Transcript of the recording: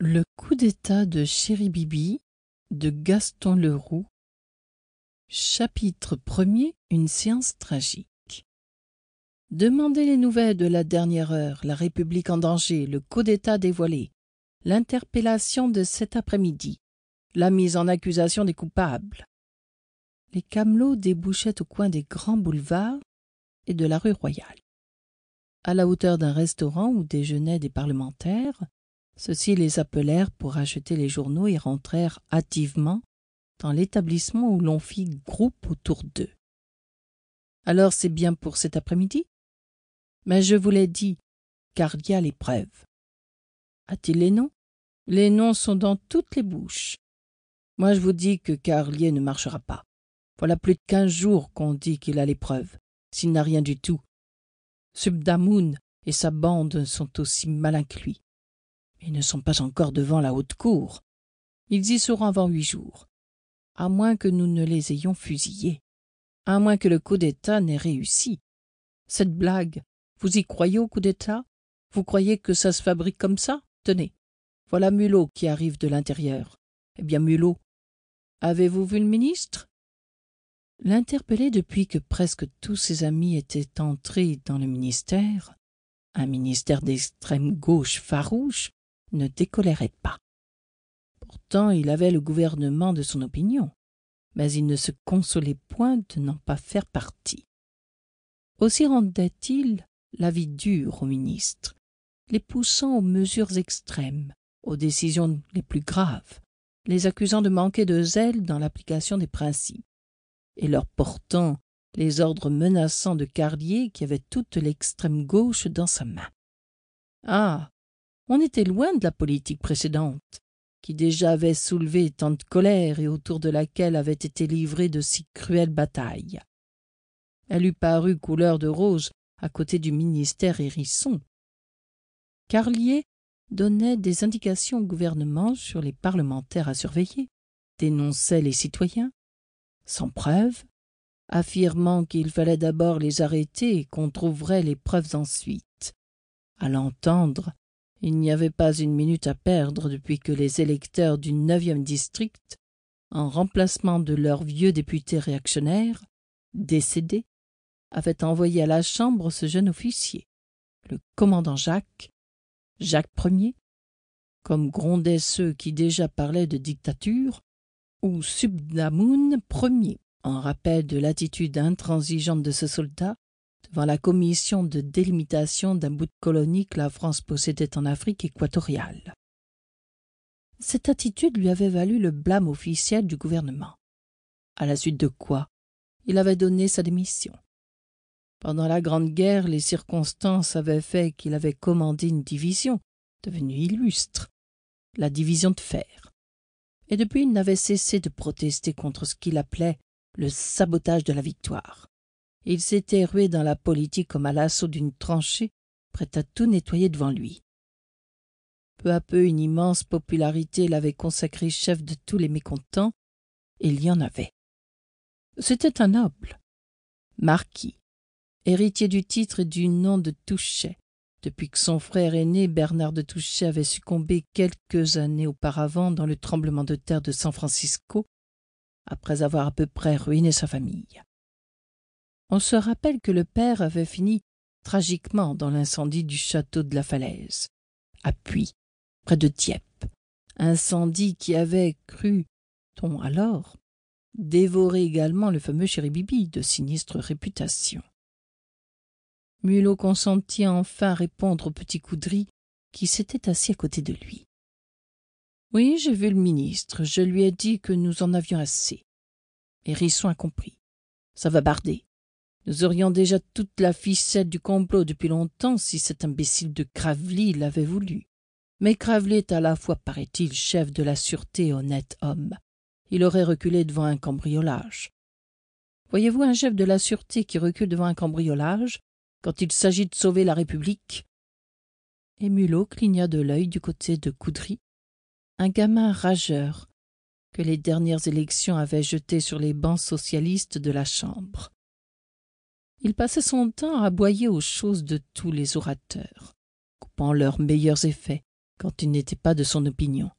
Le coup d'État de Chéribibi de Gaston Leroux. Chapitre 1er. Une séance tragique. Demandez les nouvelles de la dernière heure, la République en danger, le coup d'État dévoilé, l'interpellation de cet après-midi, la mise en accusation des coupables. Les camelots débouchaient au coin des grands boulevards et de la rue Royale. À la hauteur d'un restaurant où déjeunaient des parlementaires, ceux-ci les appelèrent pour acheter les journaux et rentrèrent hâtivement dans l'établissement où l'on fit groupe autour d'eux. « Alors c'est bien pour cet après-midi ? Mais je vous l'ai dit, car il y a les preuves. » « A-t-il les noms ? » ?»« Les noms sont dans toutes les bouches. Moi je vous dis que Carlier ne marchera pas. Voilà plus de 15 jours qu'on dit qu'il a les preuves, s'il n'a rien du tout. Subdamoun et sa bande sont aussi malins que lui. Ils ne sont pas encore devant la haute cour. Ils y seront avant 8 jours. À moins que nous ne les ayons fusillés. À moins que le coup d'État n'ait réussi. Cette blague, vous y croyez au coup d'État? Vous croyez que ça se fabrique comme ça? Tenez, voilà Mulot qui arrive de l'intérieur. Eh bien, Mulot, avez-vous vu le ministre? L'interpellé depuis que presque tous ses amis étaient entrés dans le ministère, un ministère d'extrême gauche farouche, ne décolérait pas. Pourtant, il avait le gouvernement de son opinion, mais il ne se consolait point de n'en pas faire partie. Aussi rendait-il la vie dure aux ministres, les poussant aux mesures extrêmes, aux décisions les plus graves, les accusant de manquer de zèle dans l'application des principes, et leur portant les ordres menaçants de Carlier qui avait toute l'extrême gauche dans sa main. Ah, on était loin de la politique précédente, qui déjà avait soulevé tant de colère et autour de laquelle avaient été livrées de si cruelles batailles. Elle eût paru couleur de rose à côté du ministère hérisson. Carlier donnait des indications au gouvernement sur les parlementaires à surveiller, dénonçait les citoyens, sans preuve, affirmant qu'il fallait d'abord les arrêter et qu'on trouverait les preuves ensuite. À l'entendre, il n'y avait pas une minute à perdre depuis que les électeurs du 9e district, en remplacement de leur vieux député réactionnaire, décédé, avaient envoyé à la Chambre ce jeune officier, le commandant Jacques Ier, comme grondaient ceux qui déjà parlaient de dictature, ou Subdamoun Ier, en rappel de l'attitude intransigeante de ce soldat devant la commission de délimitation d'un bout de colonie que la France possédait en Afrique équatoriale. Cette attitude lui avait valu le blâme officiel du gouvernement, à la suite de quoi il avait donné sa démission. Pendant la Grande Guerre, les circonstances avaient fait qu'il avait commandé une division, devenue illustre, la division de fer. Et depuis, il n'avait cessé de protester contre ce qu'il appelait le sabotage de la victoire. Il s'était rué dans la politique comme à l'assaut d'une tranchée, prêt à tout nettoyer devant lui. Peu à peu, une immense popularité l'avait consacré chef de tous les mécontents, et il y en avait. C'était un noble, marquis, héritier du titre et du nom de Touchet, depuis que son frère aîné Bernard de Touchet avait succombé quelques années auparavant dans le tremblement de terre de San Francisco, après avoir à peu près ruiné sa famille. On se rappelle que le père avait fini tragiquement dans l'incendie du château de la Falaise, à Puy, près de Dieppe, incendie qui avait, crut-on alors, dévorer également le fameux Chéribibi de sinistre réputation. Mulot consentit enfin à répondre au petit Coudry qui s'était assis à côté de lui. « Oui, j'ai vu le ministre, je lui ai dit que nous en avions assez. » Hérisson a compris. Ça va barder. Nous aurions déjà toute la ficelle du complot depuis longtemps si cet imbécile de Cravely l'avait voulu. Mais Cravely est à la fois, paraît-il, chef de la sûreté et honnête homme. Il aurait reculé devant un cambriolage. Voyez-vous un chef de la sûreté qui recule devant un cambriolage quand il s'agit de sauver la République? Et Mulot cligna de l'œil du côté de Coudry, un gamin rageur que les dernières élections avaient jeté sur les bancs socialistes de la Chambre. Il passait son temps à aboyer aux choses de tous les orateurs, coupant leurs meilleurs effets, quand il n'était pas de son opinion.